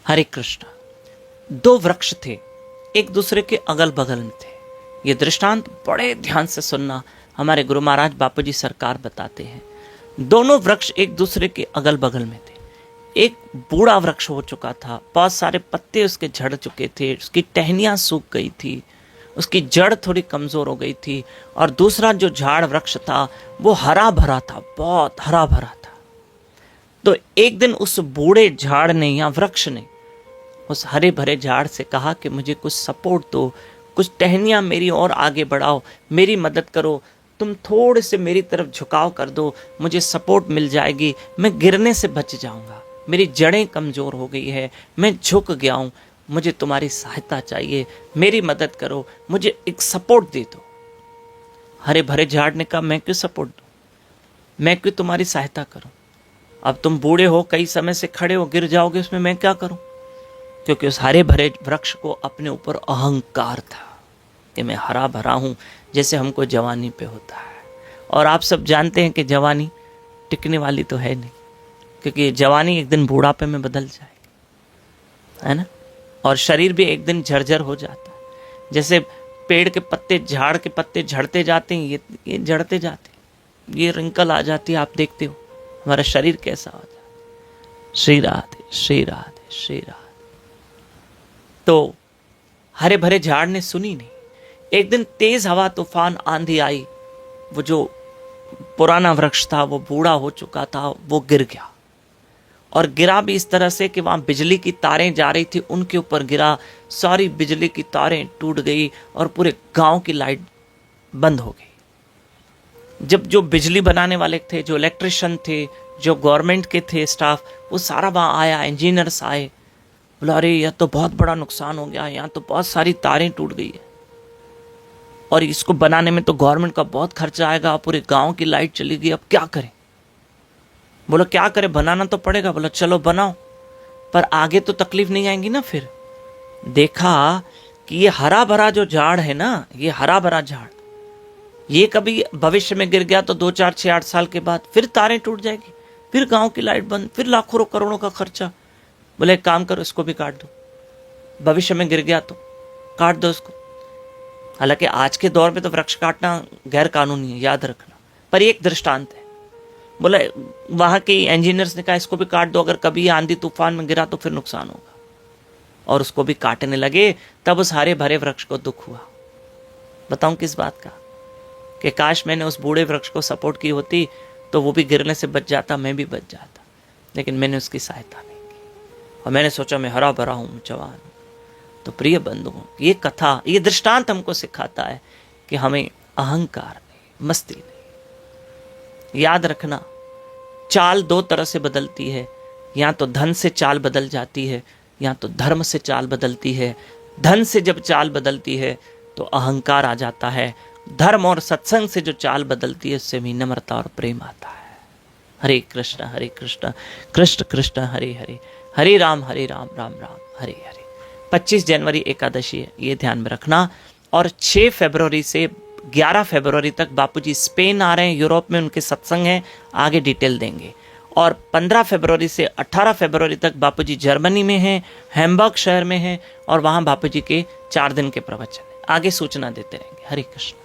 हरे कृष्ण। दो वृक्ष थे, एक दूसरे के अगल बगल में थे। ये दृष्टांत बड़े ध्यान से सुनना, हमारे गुरु महाराज बापूजी सरकार बताते हैं। दोनों वृक्ष एक दूसरे के अगल बगल में थे। एक बूढ़ा वृक्ष हो चुका था, बहुत सारे पत्ते उसके झड़ चुके थे, उसकी टहनियां सूख गई थी, उसकी जड़ थोड़ी कमजोर हो गई थी। और दूसरा जो झाड़ वृक्ष था वो हरा भरा था, बहुत हरा भरा था। तो एक दिन उस बूढ़े झाड़ ने या वृक्ष ने उस हरे भरे झाड़ से कहा कि मुझे कुछ सपोर्ट दो, कुछ टहनियां मेरी और आगे बढ़ाओ, मेरी मदद करो, तुम थोड़े से मेरी तरफ झुकाव कर दो, मुझे सपोर्ट मिल जाएगी, मैं गिरने से बच जाऊंगा, मेरी जड़ें कमजोर हो गई है, मैं झुक गया हूं, मुझे तुम्हारी सहायता चाहिए, मेरी मदद करो, मुझे एक सपोर्ट दे दो। हरे भरे झाड़ ने कहा, मैं क्यों सपोर्ट दूं, मैं क्यों तुम्हारी सहायता करूं, अब तुम बूढ़े हो, कई समय से खड़े हो, गिर जाओगे, उसमें मैं क्या करूं। क्योंकि उस हरे भरे वृक्ष को अपने ऊपर अहंकार था कि मैं हरा भरा हूं, जैसे हमको जवानी पे होता है। और आप सब जानते हैं कि जवानी टिकने वाली तो है नहीं, क्योंकि जवानी एक दिन बूढ़ापे में बदल जाएगी, है ना। और शरीर भी एक दिन झरझर हो जाता है। जैसे पेड़ के पत्ते, झाड़ के पत्ते झड़ते जाते हैं, ये झड़ते जाते हैं, ये रिंकल आ जाती है, आप देखते हो हमारा शरीर कैसा हो जाता है। श्री राधे श्री राधे श्री राधे। तो हरे भरे झाड़ ने सुनी नहीं। एक दिन तेज हवा, तूफान, आंधी आई, वो जो पुराना वृक्ष था वो बूढ़ा हो चुका था, वो गिर गया। और गिरा भी इस तरह से कि वहां बिजली की तारें जा रही थी, उनके ऊपर गिरा, सारी बिजली की तारें टूट गई और पूरे गांव की लाइट बंद हो गई। जब जो बिजली बनाने वाले थे, जो इलेक्ट्रिशियन थे, जो गवर्नमेंट के थे स्टाफ, वो सारा वहां आया, इंजीनियर्स आए, बोला अरे यह तो बहुत बड़ा नुकसान हो गया, यहाँ तो बहुत सारी तारें टूट गई है और इसको बनाने में तो गवर्नमेंट का बहुत खर्चा आएगा, पूरे गांव की लाइट चली गई, अब क्या करें। बोला क्या करें, बनाना तो पड़ेगा। बोला चलो बनाओ, पर आगे तो तकलीफ नहीं आएंगी ना। फिर देखा कि ये हरा भरा जो झाड़ है ना, ये हरा भरा झाड़, ये कभी भविष्य में गिर गया तो 2, 4, 6, 8 साल के बाद फिर तारें टूट जाएगी, फिर गांव की लाइट बंद, फिर लाखों करोड़ों का खर्चा। बोले एक काम करो, इसको भी काट दो, भविष्य में गिर गया तो काट दो इसको। हालांकि आज के दौर में तो वृक्ष काटना गैर कानूनी है, याद रखना, पर एक दृष्टांत है। बोला वहां के इंजीनियर्स ने कहा इसको भी काट दो, अगर कभी आंधी तूफान में गिरा तो फिर नुकसान होगा। और उसको भी काटने लगे। तब उस हरे भरे वृक्ष को दुख हुआ। बताऊं किस बात का, कि काश मैंने उस बूढ़े वृक्ष को सपोर्ट की होती तो वो भी गिरने से बच जाता, मैं भी बच जाता, लेकिन मैंने उसकी सहायता नहीं की और मैंने सोचा मैं हरा भरा हूं, जवान हूं। तो प्रिय बंधुओं, ये कथा, ये दृष्टांत हमको सिखाता है कि हमें अहंकार नहीं, मस्ती नहीं। याद रखना, चाल दो तरह से बदलती है, या तो धन से चाल बदल जाती है, या तो धर्म से चाल बदलती है। धन से जब चाल बदलती है तो अहंकार आ जाता है, धर्म और सत्संग से जो चाल बदलती है उससे भी नम्रता और प्रेम आता है। हरे कृष्ण कृष्ण कृष्ण हरे हरे, हरे राम राम राम हरे हरे। 25 जनवरी एकादशी है, ये ध्यान में रखना। और 6 फरवरी से 11 फरवरी तक बापूजी स्पेन आ रहे हैं, यूरोप में उनके सत्संग हैं, आगे डिटेल देंगे। और 15 फरवरी से 18 फरवरी तक बापूजी जर्मनी में हैं, हैम्बर्ग शहर में हैं, और वहाँ बापूजी के 4 दिन के प्रवचन हैं। आगे सूचना देते रहेंगे। हरे कृष्ण।